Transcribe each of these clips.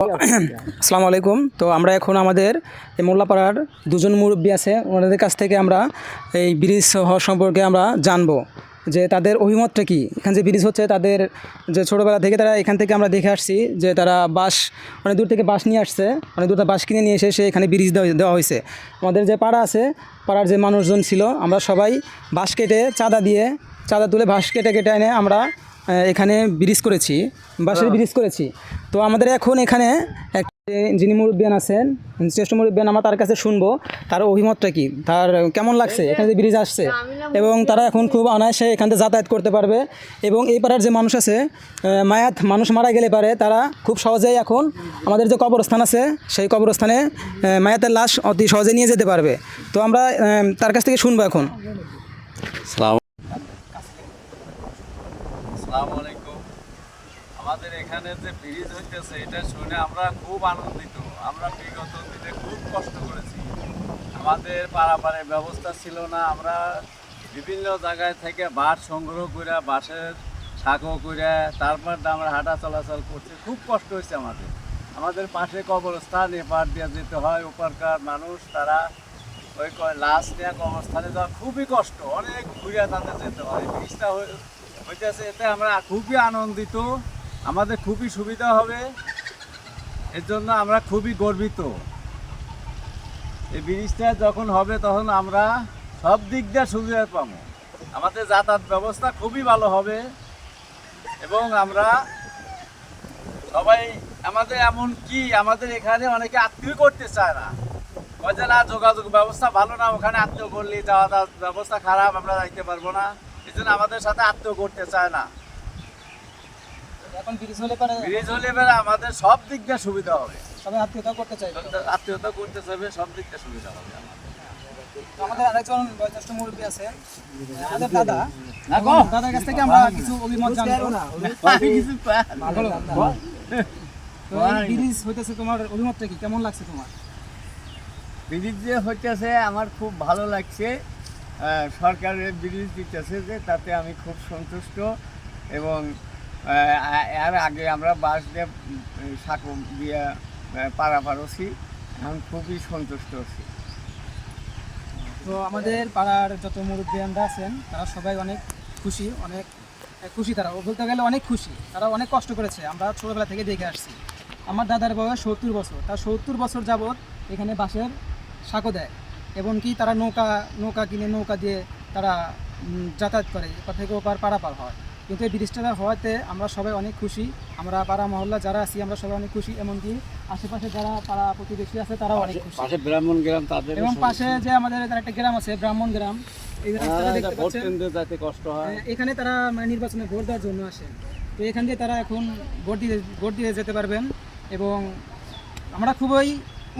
আসসালামু আলাইকুম। তো আমরা এখন আমাদের এই মোল্লাপাড়ার দুজন মুরব্বী আছে, ওনাদের কাছ থেকে আমরা এই ব্রিজ হওয়া সম্পর্কে আমরা জানবো যে তাদের অভিমতটা কী। এখানে যে ব্রিজ হচ্ছে তাদের যে ছোটোবেলা থেকে তারা এখান থেকে আমরা দেখে আসছি যে তারা বাঁশ অনেক দূর থেকে বাঁশ নিয়ে আসছে, অনেক দূর বাঁশ কিনে নিয়ে এসে এখানে ব্রিজ দেওয়া হয়েছে। আমাদের যে পাড়া আছে, পাড়ার যে মানুষজন ছিল, আমরা সবাই বাঁশ কেটে চাঁদা তুলে বাঁশ কেটে এনে আমরা এখানে ব্রিজ করেছি, বাঁশের ব্রিজ করেছি। তো আমাদের এখন এখানে যিনি মুরব্বিয়ান আছেন, শ্রেষ্ঠ মুরব্বিয়ান, আমরা তার কাছে শুনবো তার অভিমতটা কি, তার কেমন লাগছে এখানে যে ব্রিজ আসছে, এবং তারা এখন খুব অনায়াসে এখান থেকে যাতায়াত করতে পারবে। এবং এই পাড়ার যে মানুষ আছে, মানুষ মারা গেলে পারে তারা খুব সহজেই এখন আমাদের যে কবরস্থান আছে সেই কবরস্থানে মায়াতের লাশ অতি সহজে নিয়ে যেতে পারবে। তো আমরা তার কাছ থেকে শুনবো এখন। আসসালামু আলাইকুম। আমাদের এখানে যে ব্রিজ হইতেছে এটা শুনে আমরা খুব আনন্দিত। আমরা বিগত দিনে খুব কষ্ট করেছি, আমাদের পারাপারের ব্যবস্থা ছিল না। আমরা বিভিন্ন জায়গায় থেকে বাঁশ সংগ্রহ করে, বাঁশের সাঁকো করে, তারপর আমরা হাঁটা চলাচল করছি। খুব কষ্ট হয়েছে আমাদের পাশে কবরস্থান, এপার দিয়ে যেতে হয়। ওপারকার মানুষ তারা ওই লাশ নিয়ে কবরস্থানে যাওয়া খুবই কষ্ট, অনেক ঘুরে তাদের যেতে হয়। ব্রিজটা হইতেছে, এতে আমরা খুবই আনন্দিত, আমাদের খুবই সুবিধা হবে, এর জন্য আমরা খুবই গর্বিত। এই ব্রিজটা যখন হবে তখন আমরা সব দিক দিয়ে সুবিধা পাবো, আমাদের যাতায়াত ব্যবস্থা খুবই ভালো হবে। এবং আমরা সবাই আমাদের এখানে অনেকে আত্মীয় করতে চায় না, বলছে না যোগাযোগ ব্যবস্থা ভালো না, ওখানে আত্মীয় করলে যাওয়া ব্যবস্থা খারাপ, আমরা যাইতে পারবো না, এই জন্য আমাদের সাথে আত্মীয় করতে চায় না। এখন ব্রিজ হলে পরে আমাদের সব দিক দিয়ে সুবিধা হবে, সবাই আত্মীয়তা করতে চাইবে, সব দিক দিয়ে সুবিধা হবে। আমাদের আরেকজন বয়োজ্যেষ্ঠ মুরব্বী আছে, আমাদের দাদার কাছ থেকে আমরা কিছু অভিমত জানবো। তো এই ব্রিজ হইতেছে, তোমার অভিমতটা কি, কেমন লাগছে তোমার? ব্রিজ যে হইতেছে আমার খুব ভালো লাগছে। সরকারের ব্রিজ দিতেছে যে, তাতে আমি খুব সন্তুষ্ট। এবং এর আগে আমরা বাস দিয়ে সাঁকো দিয়ে পারাপারছি, এখন খুবই সন্তুষ্ট আছি। তো আমাদের পাড়ার যত মুরব্বিয়ানরা আছেন তারা সবাই অনেক খুশি, তারা বলতে গেলে অনেক খুশি, তারা অনেক কষ্ট করেছে। আমরা ছোটোবেলা থেকে দেখে আসছি। আমার দাদার বয়স 70 বছর, তার 70 বছর যাবৎ এখানে বাঁশের সাঁকো দেয়, এমনকি তারা নৌকা কিনে নৌকা দিয়ে তারা যাতায়াত করে, এপার থেকে ওপার পারাপার হয়। কিন্তু এই ব্রিজটা হওয়াতে আমরা সবাই অনেক খুশি, আমরা পাড়া মহল্লা যারা আছি আমরা সবাই অনেক খুশি, এমনকি আশেপাশে যারা পাড়া প্রতিবেশী আছে তারাও অনেক খুশি। ব্রাহ্মণ গ্রাম তাদের, এবং পাশে যে আমাদের একটা গ্রাম আছে ব্রাহ্মণ গ্রাম, এই রাস্তাটা দেখতে পাচ্ছেন, যাতে কষ্ট হয়, এখানে তারা নির্বাচনে ভোট দেওয়ার জন্য আসে। তো এখান দিয়ে তারা এখন ভোট দিয়ে যেতে পারবেন, এবং আমরা খুবই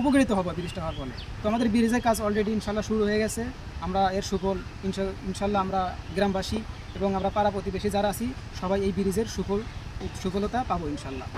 উপকৃত হব ব্রিজটা হওয়ার ফলে। তো আমাদের ব্রিজের কাজ অলরেডি ইনশাল্লাহ শুরু হয়ে গেছে। আমরা এর সুফল ইনশাল্লাহ আমরা গ্রামবাসী এবং আমরা পাড়া প্রতিবেশী যারা আছি সবাই এই ব্রিজের সুফলতা পাবো ইনশাল্লাহ।